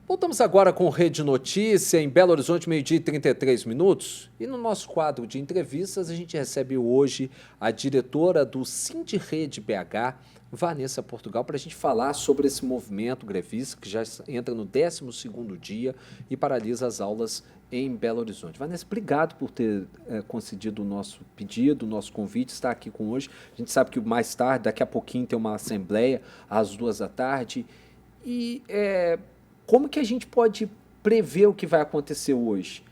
Voltamos agora com Rede Notícia, em Belo Horizonte, 12h33. E no nosso quadro de entrevistas, a gente recebe hoje a diretora do Sindirede BH, Vanessa Portugal, para a gente falar sobre esse movimento grevista que já entra no 12º dia e paralisa as aulas em Belo Horizonte. Vanessa, obrigado por ter concedido o nosso pedido, o nosso convite, estar aqui com hoje. A gente sabe que mais tarde, daqui a pouquinho, tem uma assembleia às 14h. E como que a gente pode prever o que vai acontecer hoje?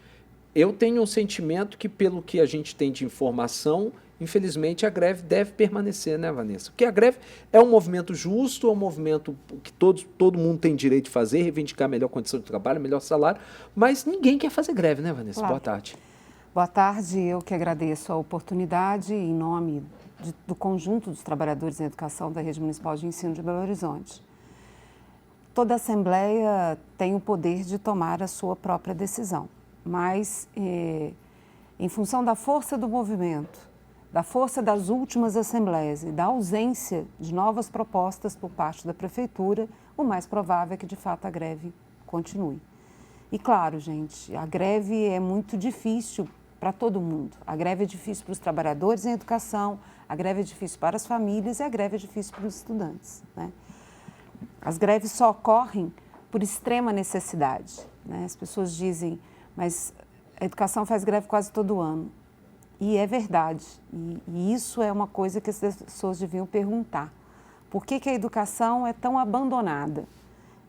Eu tenho um sentimento que, pelo que a gente tem de informação, infelizmente a greve deve permanecer, né, Vanessa? Porque a greve é um movimento justo, é um movimento que todo mundo tem direito de fazer, reivindicar melhor condição de trabalho, melhor salário, mas ninguém quer fazer greve, né, Vanessa? Claro. Boa tarde. Boa tarde, eu que agradeço a oportunidade em nome do conjunto dos trabalhadores em educação da Rede Municipal de Ensino de Belo Horizonte. Toda assembleia tem o poder de tomar a sua própria decisão, mas em função da força do movimento, da força das últimas assembleias e da ausência de novas propostas por parte da prefeitura, o mais provável é que de fato a greve continue. E claro, gente, a greve é muito difícil para todo mundo. A greve é difícil para os trabalhadores em educação, a greve é difícil para as famílias e a greve é difícil para os estudantes, né? As greves só ocorrem por extrema necessidade, né? As pessoas dizem, mas a educação faz greve quase todo ano. E é verdade. E isso é uma coisa que as pessoas deviam perguntar. Por que a educação é tão abandonada?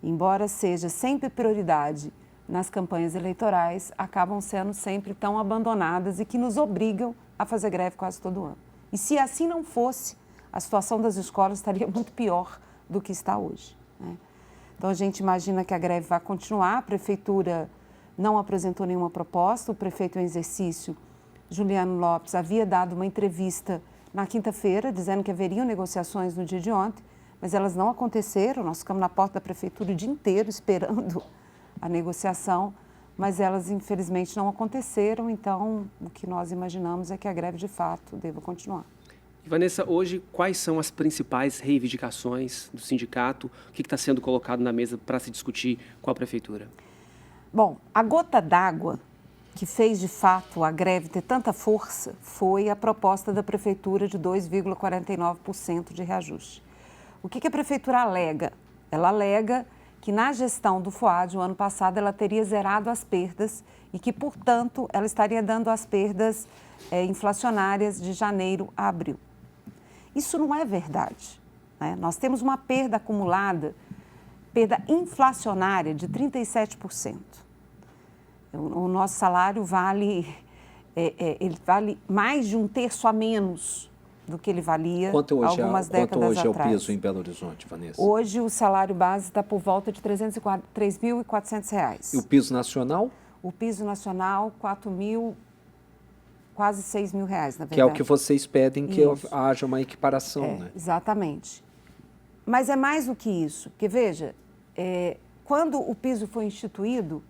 Embora seja sempre prioridade nas campanhas eleitorais, acabam sendo sempre tão abandonadas e que nos obrigam a fazer greve quase todo ano. E se assim não fosse, a situação das escolas estaria muito pior do que está hoje, né? Então, a gente imagina que a greve vai continuar. A prefeitura não apresentou nenhuma proposta. O prefeito em exercício, Juliano Lopes, havia dado uma entrevista na quinta-feira, dizendo que haveriam negociações no dia de ontem, mas elas não aconteceram. Nós ficamos na porta da prefeitura o dia inteiro esperando a negociação, mas elas, infelizmente, não aconteceram. Então, o que nós imaginamos é que a greve, de fato, deva continuar. Vanessa, hoje, quais são as principais reivindicações do sindicato? O que está sendo colocado na mesa para se discutir com a prefeitura? Bom, a gota d'água que fez, de fato, a greve ter tanta força foi a proposta da prefeitura de 2,49% de reajuste. O que a prefeitura alega? Ela alega que na gestão do FOAD, o ano passado, ela teria zerado as perdas e que, portanto, ela estaria dando as perdas inflacionárias de janeiro a abril. Isso não é verdade, né? Nós temos uma perda acumulada, perda inflacionária de 37%. O nosso salário vale mais de 1/3 a menos do que ele valia algumas décadas atrás. Quanto hoje é o piso em Belo Horizonte, Vanessa? Hoje o salário base está por volta de R$ 3.400. E o piso nacional? O piso nacional, quase R$ 6.000, na verdade. Que é o que vocês pedem, que haja uma equiparação, né? Exatamente. Mas é mais do que isso, porque veja, quando o piso foi instituído,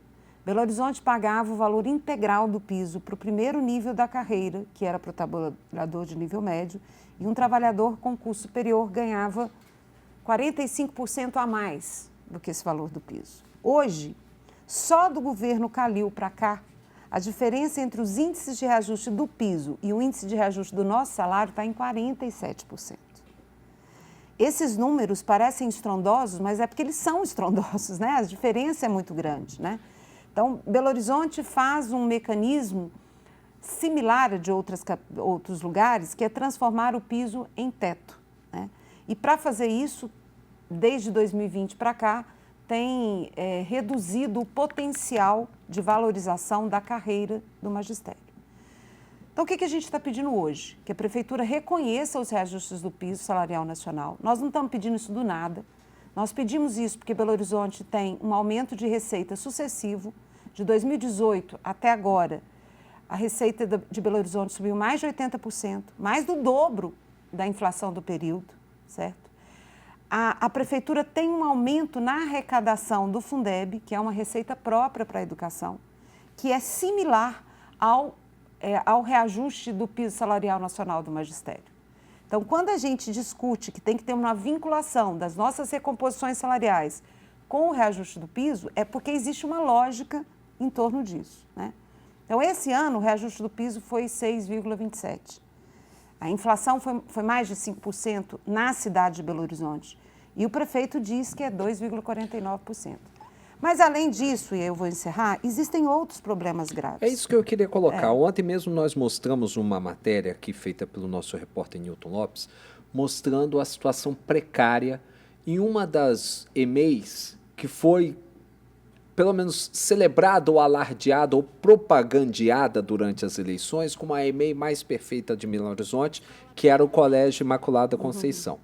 Belo Horizonte pagava o valor integral do piso para o primeiro nível da carreira, que era para o trabalhador de nível médio, e um trabalhador com curso superior ganhava 45% a mais do que esse valor do piso. Hoje, só do governo Calil para cá, a diferença entre os índices de reajuste do piso e o índice de reajuste do nosso salário está em 47%. Esses números parecem estrondosos, mas é porque eles são estrondosos, né? A diferença é muito grande, né? Então, Belo Horizonte faz um mecanismo similar a de outros lugares, que é transformar o piso em teto, né? E para fazer isso, desde 2020 para cá, tem reduzido o potencial de valorização da carreira do magistério. Então, o que a gente está pedindo hoje? Que a prefeitura reconheça os reajustes do piso salarial nacional. Nós não estamos pedindo isso do nada. Nós pedimos isso porque Belo Horizonte tem um aumento de receita sucessivo. De 2018 até agora, a receita de Belo Horizonte subiu mais de 80%, mais do dobro da inflação do período, certo? A prefeitura tem um aumento na arrecadação do Fundeb, que é uma receita própria para a educação, que é similar ao reajuste do piso salarial nacional do magistério. Então, quando a gente discute que tem que ter uma vinculação das nossas recomposições salariais com o reajuste do piso é porque existe uma lógica em torno disso, né? Então, esse ano, o reajuste do piso foi 6,27%. A inflação foi mais de 5% na cidade de Belo Horizonte. E o prefeito diz que é 2,49%. Mas, além disso, e eu vou encerrar, existem outros problemas graves. É isso que eu queria colocar. Ontem mesmo nós mostramos uma matéria aqui feita pelo nosso repórter Newton Lopes, mostrando a situação precária em uma das EMEIs que foi, pelo menos, celebrada ou alardeada ou propagandeada durante as eleições como a EMEI mais perfeita de Belo Horizonte, que era o Colégio Imaculada Conceição.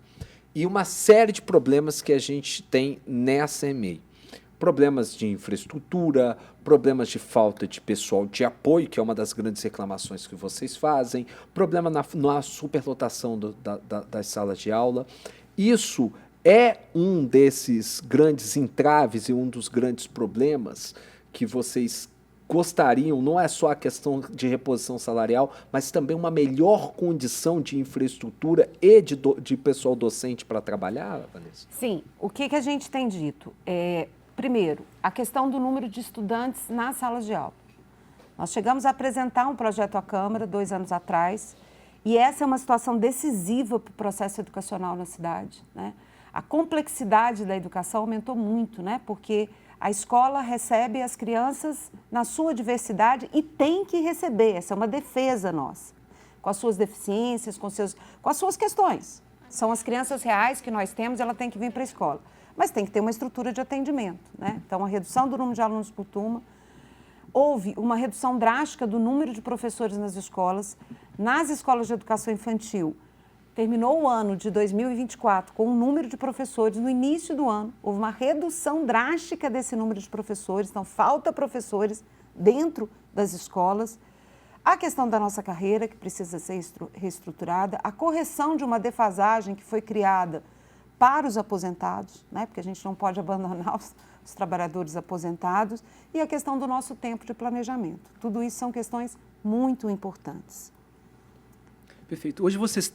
E uma série de problemas que a gente tem nessa EMEI. Problemas de infraestrutura, problemas de falta de pessoal de apoio, que é uma das grandes reclamações que vocês fazem, problema na superlotação das salas de aula. Isso é um desses grandes entraves e um dos grandes problemas que vocês gostariam, não é só a questão de reposição salarial, mas também uma melhor condição de infraestrutura e de pessoal docente para trabalhar, Vanessa? Sim, o que a gente tem dito? Primeiro, a questão do número de estudantes nas salas de aula. Nós chegamos a apresentar um projeto à Câmara 2 anos atrás, e essa é uma situação decisiva para o processo educacional na cidade, né? A complexidade da educação aumentou muito, né? Porque a escola recebe as crianças na sua diversidade e tem que receber, essa é uma defesa nossa, com as suas deficiências, com as suas questões. São as crianças reais que nós temos, ela tem que vir para a escola. Mas tem que ter uma estrutura de atendimento, né? Então, a redução do número de alunos por turma, houve uma redução drástica do número de professores nas escolas de educação infantil. Terminou o ano de 2024 com um número de professores, no início do ano, houve uma redução drástica desse número de professores, então falta professores dentro das escolas. A questão da nossa carreira, que precisa ser reestruturada, a correção de uma defasagem que foi criada para os aposentados, né? Porque a gente não pode abandonar os trabalhadores aposentados, e a questão do nosso tempo de planejamento. Tudo isso são questões muito importantes. Perfeito. Hoje vocês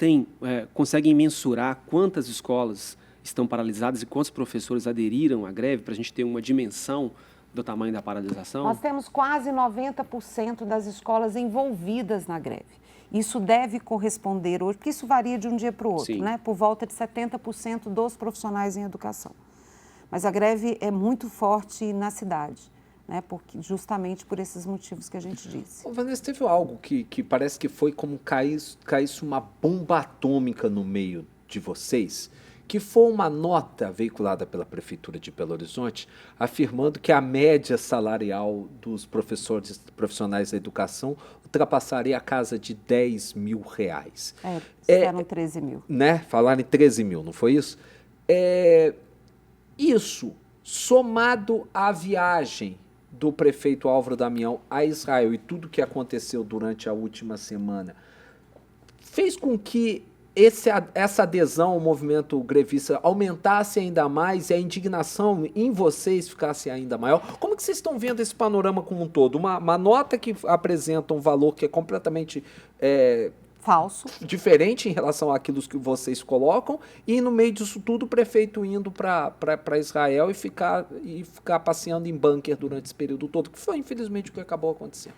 conseguem mensurar quantas escolas estão paralisadas e quantos professores aderiram à greve, para a gente ter uma dimensão do tamanho da paralisação? Nós temos quase 90% das escolas envolvidas na greve. Isso deve corresponder hoje, porque isso varia de um dia para o outro, Sim, né? Por volta de 70% dos profissionais em educação. Mas a greve é muito forte na cidade, né? Justamente por esses motivos que a gente disse. Ô, Vanessa, teve algo que parece que foi como caísse uma bomba atômica no meio de vocês, que foi uma nota veiculada pela Prefeitura de Belo Horizonte, afirmando que a média salarial dos profissionais da educação ultrapassaria a casa de R$10 mil. Eram 13 mil. Né? Falaram em 13 mil, não foi isso? Isso, somado à viagem do prefeito Álvaro Damião a Israel e tudo que aconteceu durante a última semana, fez com que essa adesão ao movimento grevista aumentasse ainda mais e a indignação em vocês ficasse ainda maior. Como que vocês estão vendo esse panorama como um todo? Uma nota que apresenta um valor que é completamente falso, diferente em relação àquilo que vocês colocam, e no meio disso tudo o prefeito indo para Israel e ficar passeando em bunker durante esse período todo, que foi infelizmente o que acabou acontecendo.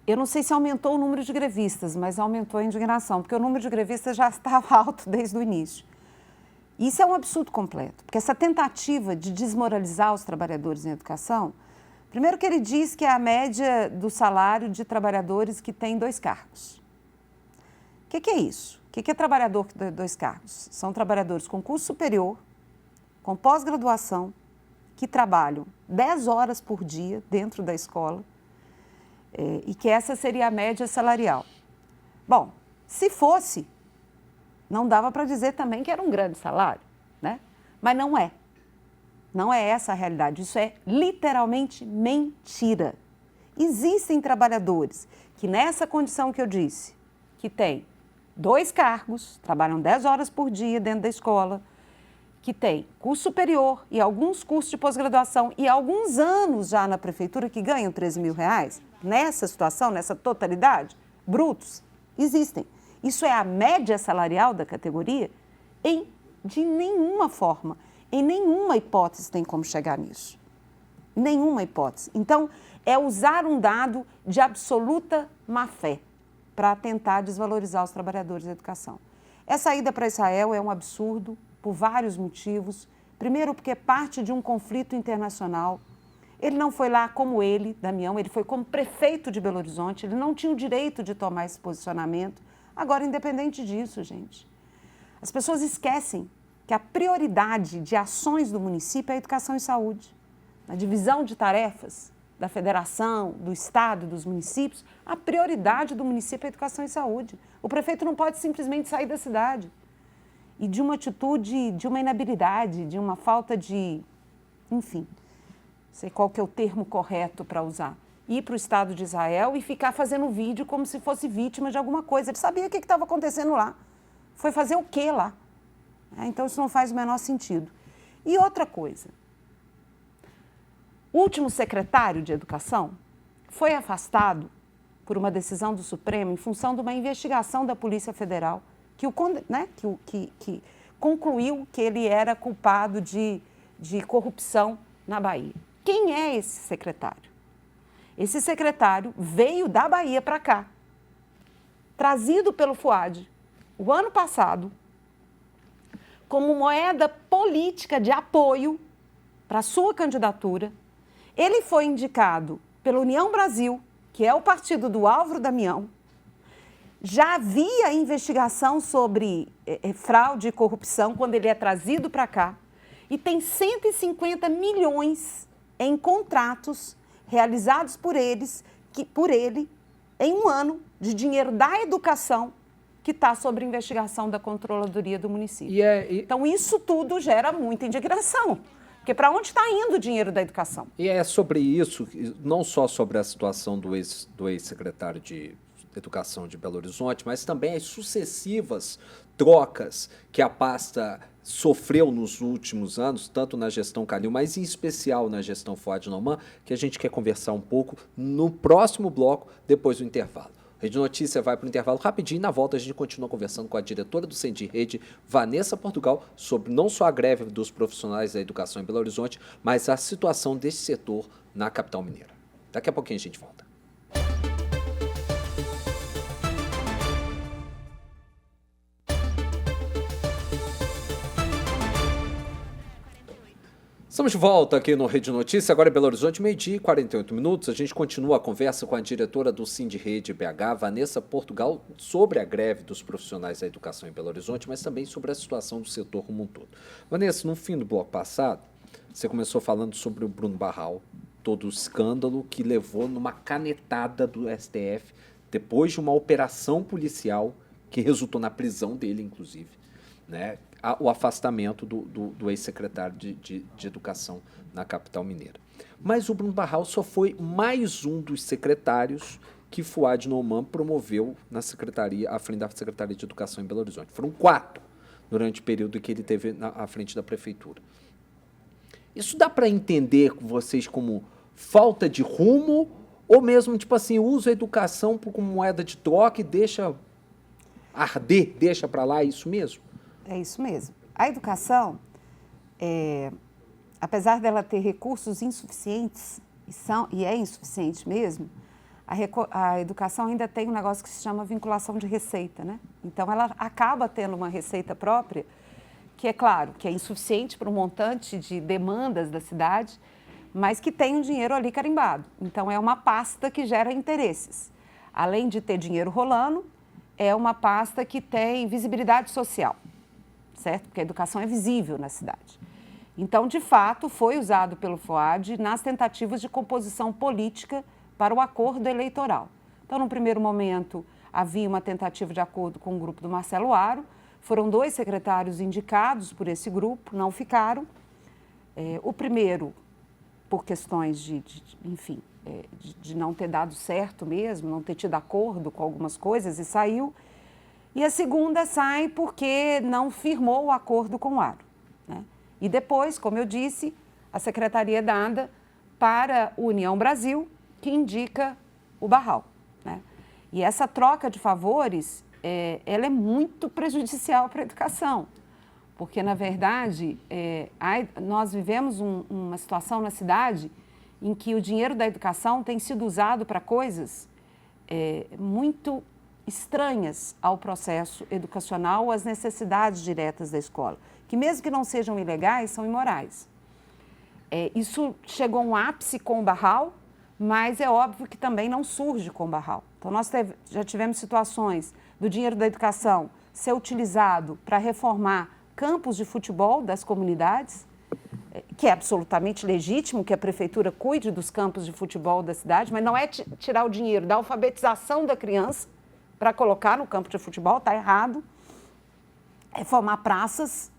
Eu não sei se aumentou o número de grevistas, mas aumentou a indignação, porque o número de grevistas já estava alto desde o início. Isso é um absurdo completo, porque essa tentativa de desmoralizar os trabalhadores em educação, primeiro que ele diz que é a média do salário de trabalhadores que têm 2 cargos. O que é isso? O que é trabalhador que tem 2 cargos? São trabalhadores com curso superior, com pós-graduação, que trabalham 10 horas por dia dentro da escola, e que essa seria a média salarial. Bom, se fosse, não dava para dizer também que era um grande salário, né? Mas não é. Não é essa a realidade. Isso é literalmente mentira. Existem trabalhadores que, nessa condição que eu disse, que têm 2 cargos, trabalham 10 horas por dia dentro da escola, que têm curso superior e alguns cursos de pós-graduação e alguns anos já na prefeitura que ganham R$13 mil, nessa situação, nessa totalidade, brutos, existem. Isso é a média salarial da categoria? De nenhuma forma. Em nenhuma hipótese tem como chegar nisso. Nenhuma hipótese. Então, é usar um dado de absoluta má-fé para tentar desvalorizar os trabalhadores da educação. Essa ida para Israel é um absurdo por vários motivos. Primeiro, porque é parte de um conflito internacional. Ele não foi lá como ele, Damião, ele foi como prefeito de Belo Horizonte, ele não tinha o direito de tomar esse posicionamento. Agora, independente disso, gente, as pessoas esquecem que a prioridade de ações do município é a educação e saúde. Na divisão de tarefas da federação, do estado, dos municípios, a prioridade do município é a educação e saúde. O prefeito não pode simplesmente sair da cidade. E de uma atitude, de uma inabilidade, de uma falta de, enfim, não sei qual que é o termo correto para usar, ir para o Estado de Israel e ficar fazendo vídeo como se fosse vítima de alguma coisa. Ele sabia o que estava acontecendo lá. Foi fazer o quê lá? Então, isso não faz o menor sentido. E outra coisa, o último secretário de Educação foi afastado por uma decisão do Supremo em função de uma investigação da Polícia Federal que concluiu que ele era culpado de corrupção na Bahia. Quem é esse secretário? Esse secretário veio da Bahia para cá, trazido pelo FUAD, o ano passado, como moeda política de apoio para a sua candidatura. Ele foi indicado pela União Brasil, que é o partido do Álvaro Damião. Já havia investigação sobre fraude e corrupção quando ele é trazido para cá. E tem 150 milhões em contratos realizados por ele em um ano de dinheiro da educação que está sob investigação da Controladoria do município. Então, isso tudo gera muita indignação. Porque para onde está indo o dinheiro da educação? E é sobre isso, não só sobre a situação do ex-secretário de Educação de Belo Horizonte, mas também as sucessivas trocas que a pasta sofreu nos últimos anos, tanto na gestão Calil, mas em especial na gestão Fuad Noman, que a gente quer conversar um pouco no próximo bloco, depois do intervalo. Rede Notícia vai para o intervalo rapidinho e na volta a gente continua conversando com a diretora do Sindirrede, Vanessa Portugal, sobre não só a greve dos profissionais da educação em Belo Horizonte, mas a situação desse setor na capital mineira. Daqui a pouquinho a gente volta. Estamos de volta aqui no Rede Notícia, agora é Belo Horizonte, 12h48. A gente continua a conversa com a diretora do Sindirrede BH, Vanessa Portugal, sobre a greve dos profissionais da educação em Belo Horizonte, mas também sobre a situação do setor como um todo. Vanessa, no fim do bloco passado, você começou falando sobre o Bruno Barral, todo o escândalo que levou numa canetada do STF, depois de uma operação policial que resultou na prisão dele, inclusive, né? O afastamento do ex-secretário de Educação na capital mineira. Mas o Bruno Barral só foi mais um dos secretários que Fuad Noman promoveu na secretaria, à frente da Secretaria de Educação em Belo Horizonte. Foram 4 durante o período que ele teve à frente da prefeitura. Isso dá para entender com vocês como falta de rumo ou mesmo, tipo assim, usa a educação como moeda de troca e deixa arder, deixa para lá, é isso mesmo? É isso mesmo. A educação, apesar dela ter recursos insuficientes, e é insuficiente mesmo, a educação ainda tem um negócio que se chama vinculação de receita, né? Então, ela acaba tendo uma receita própria, que é claro, que é insuficiente para um montante de demandas da cidade, mas que tem um dinheiro ali carimbado. Então, é uma pasta que gera interesses. Além de ter dinheiro rolando, é uma pasta que tem visibilidade social. Certo? Porque a educação é visível na cidade. Então, de fato, foi usado pelo FUAD nas tentativas de composição política para o acordo eleitoral. Então, no primeiro momento, havia uma tentativa de acordo com o grupo do Marcelo Aro, foram 2 secretários indicados por esse grupo, não ficaram. O primeiro, por questões de não ter dado certo mesmo, não ter tido acordo com algumas coisas e saiu. E a segunda sai porque não firmou o acordo com o Aro, né? E depois, como eu disse, a secretaria é dada para a União Brasil, que indica o Barral, né? E essa troca de favores, ela é muito prejudicial para a educação, Porque, na verdade, nós vivemos uma situação na cidade em que o dinheiro da educação tem sido usado para coisas muito estranhas ao processo educacional, às necessidades diretas da escola, que mesmo que não sejam ilegais, são imorais. Isso chegou a um ápice com o Barral, mas é óbvio que também não surge com o Barral. Então, nós já tivemos situações do dinheiro da educação ser utilizado para reformar campos de futebol das comunidades, que é absolutamente legítimo que a prefeitura cuide dos campos de futebol da cidade, mas não é tirar o dinheiro da alfabetização da criança para colocar no campo de futebol, está errado. Reformar praças.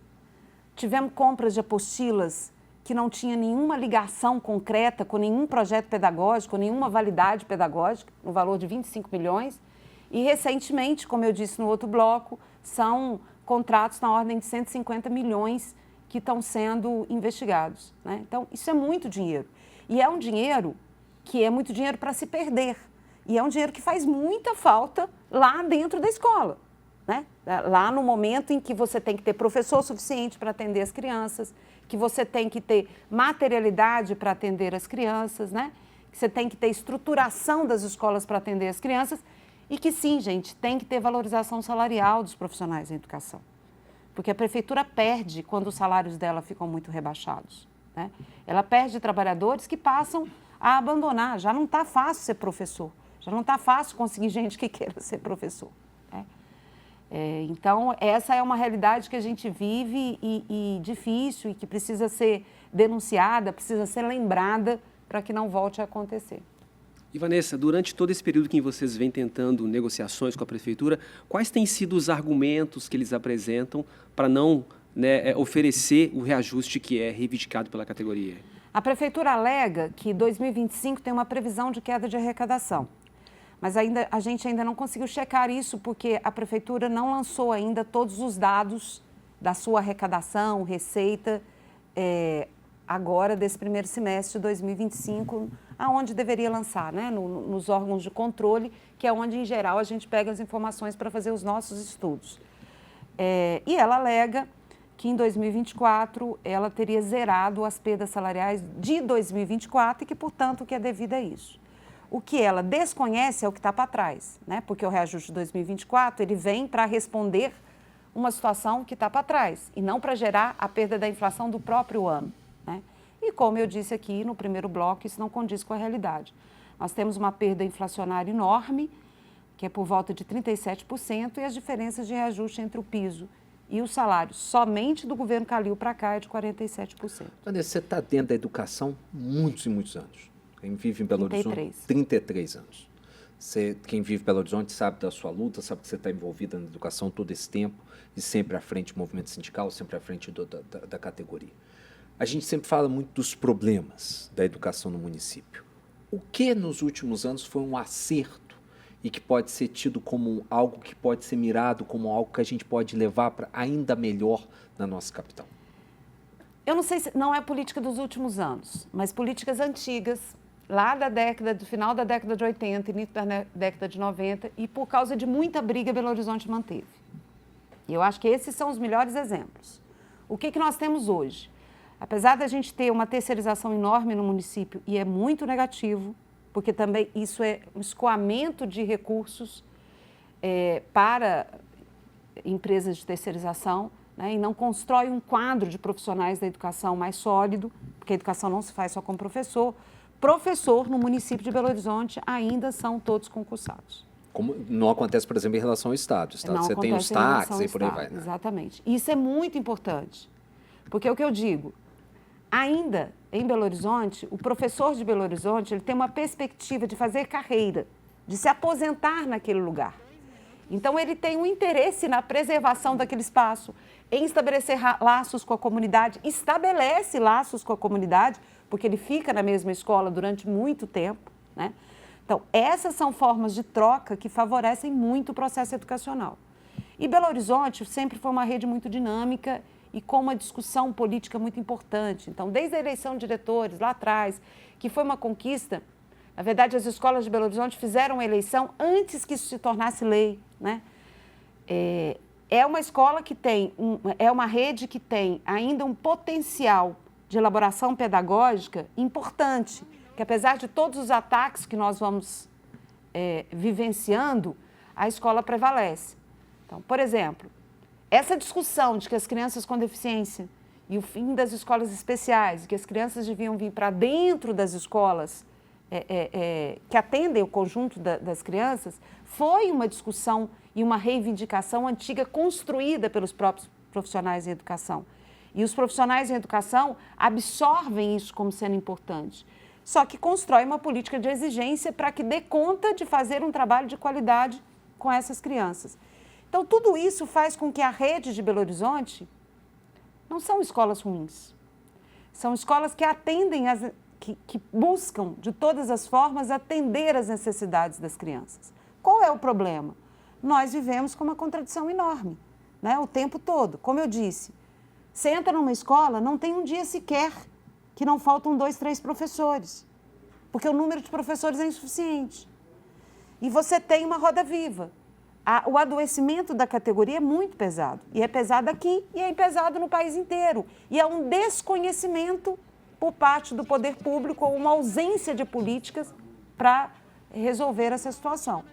Tivemos compras de apostilas que não tinha nenhuma ligação concreta com nenhum projeto pedagógico, nenhuma validade pedagógica, no valor de 25 milhões. E, recentemente, como eu disse no outro bloco, são contratos na ordem de 150 milhões que estão sendo investigados, né? Então, isso é muito dinheiro. E é um dinheiro que é muito dinheiro para se perder. E é um dinheiro que faz muita falta lá dentro da escola, né? Lá no momento em que você tem que ter professor suficiente para atender as crianças, que você tem que ter materialidade para atender as crianças, né? Que você tem que ter estruturação das escolas para atender as crianças e que sim, gente, tem que ter valorização salarial dos profissionais da educação. Porque a prefeitura perde quando os salários dela ficam muito rebaixados, né? Ela perde trabalhadores que passam a abandonar. Já não está fácil ser professor, já não está fácil conseguir gente que queira ser professor, né? Então, essa é uma realidade que a gente vive e difícil e que precisa ser denunciada, precisa ser lembrada para que não volte a acontecer. E, Vanessa, durante todo esse período que vocês vêm tentando negociações com a prefeitura, quais têm sido os argumentos que eles apresentam para não, né, oferecer o reajuste que é reivindicado pela categoria? A prefeitura alega que 2025 tem uma previsão de queda de arrecadação, mas a gente ainda não conseguiu checar isso porque a prefeitura não lançou ainda todos os dados da sua arrecadação, receita, agora desse primeiro semestre de 2025, aonde deveria lançar, né? Nos órgãos de controle, que é onde, em geral, a gente pega as informações para fazer os nossos estudos. E ela alega que em 2024 ela teria zerado as perdas salariais de 2024 e que, portanto, o que é devido a isso. O que ela desconhece é o que está para trás, né? Porque o reajuste de 2024 ele vem para responder uma situação que está para trás e não para gerar a perda da inflação do próprio ano, né? E como eu disse aqui no primeiro bloco, isso não condiz com a realidade. Nós temos uma perda inflacionária enorme, que é por volta de 37%, e as diferenças de reajuste entre o piso e o salário, somente do governo Calil para cá, é de 47%. Vanessa, você está dentro da educação muitos e muitos anos. Quem vive em Belo Horizonte, 33 anos. Quem vive em Belo Horizonte sabe da sua luta, sabe que você está envolvida na educação todo esse tempo e sempre à frente do movimento sindical, sempre à frente da categoria. A gente sempre fala muito dos problemas da educação no município. O que nos últimos anos foi um acerto e que pode ser tido como algo que pode ser mirado como algo que a gente pode levar para ainda melhor na nossa capital? Eu não sei se não é política dos últimos anos, mas políticas antigas, lá do final da década de 80, início da década de 90, e por causa de muita briga Belo Horizonte manteve. E eu acho que esses são os melhores exemplos. O que nós temos hoje? Apesar da gente ter uma terceirização enorme no município, e é muito negativo, porque também isso é um escoamento de recursos para empresas de terceirização, né, e não constrói um quadro de profissionais da educação mais sólido, porque a educação não se faz só com professor. Professor no município de Belo Horizonte ainda são todos concursados. Como não acontece, por exemplo, em relação ao Estado. Não você tem os taxas e por aí vai, né? Exatamente. Isso é muito importante, porque é o que eu digo, ainda em Belo Horizonte, o professor de Belo Horizonte ele tem uma perspectiva de fazer carreira, de se aposentar naquele lugar. Então, ele tem um interesse na preservação daquele espaço, em estabelecer laços com a comunidade, estabelece laços com a comunidade, porque ele fica na mesma escola durante muito tempo, né? Então, essas são formas de troca que favorecem muito o processo educacional. E Belo Horizonte sempre foi uma rede muito dinâmica e com uma discussão política muito importante. Então, desde a eleição de diretores, lá atrás, que foi uma conquista, na verdade, as escolas de Belo Horizonte fizeram a eleição antes que isso se tornasse lei, né? é uma escola que tem, é uma rede que tem ainda um potencial de elaboração pedagógica importante, que apesar de todos os ataques que nós vamos vivenciando, a escola prevalece. Então, por exemplo, essa discussão de que as crianças com deficiência e o fim das escolas especiais, que as crianças deviam vir para dentro das escolas que atendem o conjunto das crianças, foi uma discussão e uma reivindicação antiga construída pelos próprios profissionais em educação. E os profissionais em educação absorvem isso como sendo importante. Só que constrói uma política de exigência para que dê conta de fazer um trabalho de qualidade com essas crianças. Então, tudo isso faz com que a rede de Belo Horizonte não são escolas ruins. São escolas que atendem, que buscam, de todas as formas, atender às necessidades das crianças. Qual é o problema? Nós vivemos com uma contradição enorme, né? O tempo todo. Como eu disse, você entra numa escola, não tem um dia sequer que não faltam 2, 3 professores, porque o número de professores é insuficiente. E você tem uma roda viva. O adoecimento da categoria é muito pesado. E é pesado aqui e é pesado no país inteiro. E é um desconhecimento por parte do poder público ou uma ausência de políticas para resolver essa situação.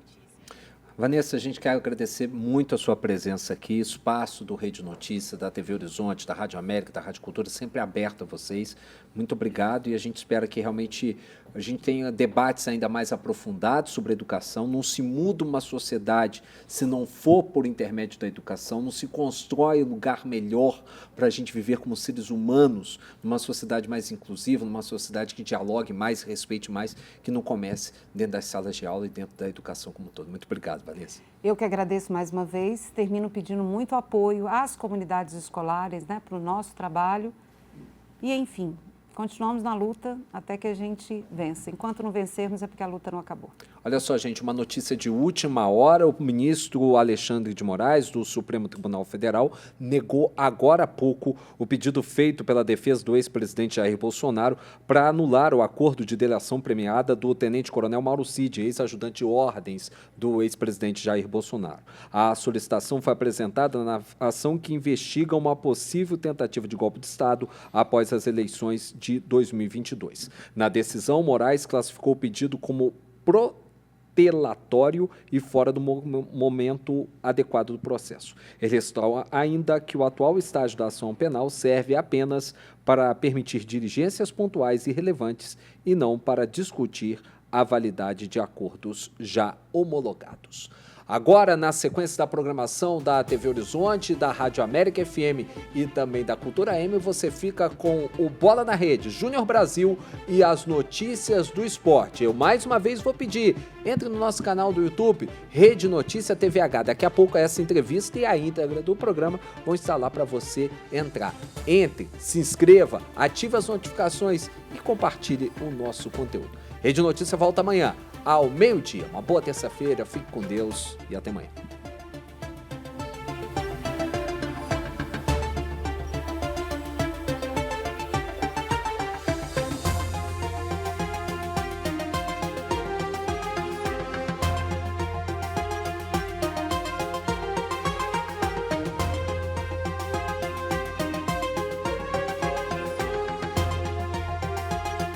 Vanessa, a gente quer agradecer muito a sua presença aqui, espaço do Rede Notícia, da TV Horizonte, da Rádio América, da Rádio Cultura, sempre aberto a vocês. Muito obrigado e a gente espera que realmente a gente tenha debates ainda mais aprofundados sobre a educação. Não se muda uma sociedade se não for por intermédio da educação, não se constrói um lugar melhor para a gente viver como seres humanos, numa sociedade mais inclusiva, numa sociedade que dialogue mais, respeite mais, que não comece dentro das salas de aula e dentro da educação como um todo. Muito obrigado, Vanessa. Eu que agradeço mais uma vez, termino pedindo muito apoio às comunidades escolares, né, para o nosso trabalho e, enfim, continuamos na luta até que a gente vença. Enquanto não vencermos é porque a luta não acabou. Olha só, gente, uma notícia de última hora. O ministro Alexandre de Moraes, do Supremo Tribunal Federal, negou agora há pouco o pedido feito pela defesa do ex-presidente Jair Bolsonaro para anular o acordo de delação premiada do tenente-coronel Mauro Cid, ex-ajudante de ordens do ex-presidente Jair Bolsonaro. A solicitação foi apresentada na ação que investiga uma possível tentativa de golpe de Estado após as eleições de 2022. Na decisão, Moraes classificou o pedido como protelatório e fora do momento adequado do processo. Ele ressalta ainda que o atual estágio da ação penal serve apenas para permitir diligências pontuais e relevantes e não para discutir a validade de acordos já homologados. Agora, na sequência da programação da TV Horizonte, da Rádio América FM e também da Cultura M, você fica com o Bola na Rede, Júnior Brasil e as notícias do esporte. Eu mais uma vez vou pedir, entre no nosso canal do YouTube, Rede Notícia TVH. Daqui a pouco essa entrevista e a íntegra do programa vão estar lá para você entrar. Entre, se inscreva, ative as notificações e compartilhe o nosso conteúdo. Rede Notícia volta amanhã, ao meio-dia. Uma boa terça-feira, fique com Deus e até amanhã.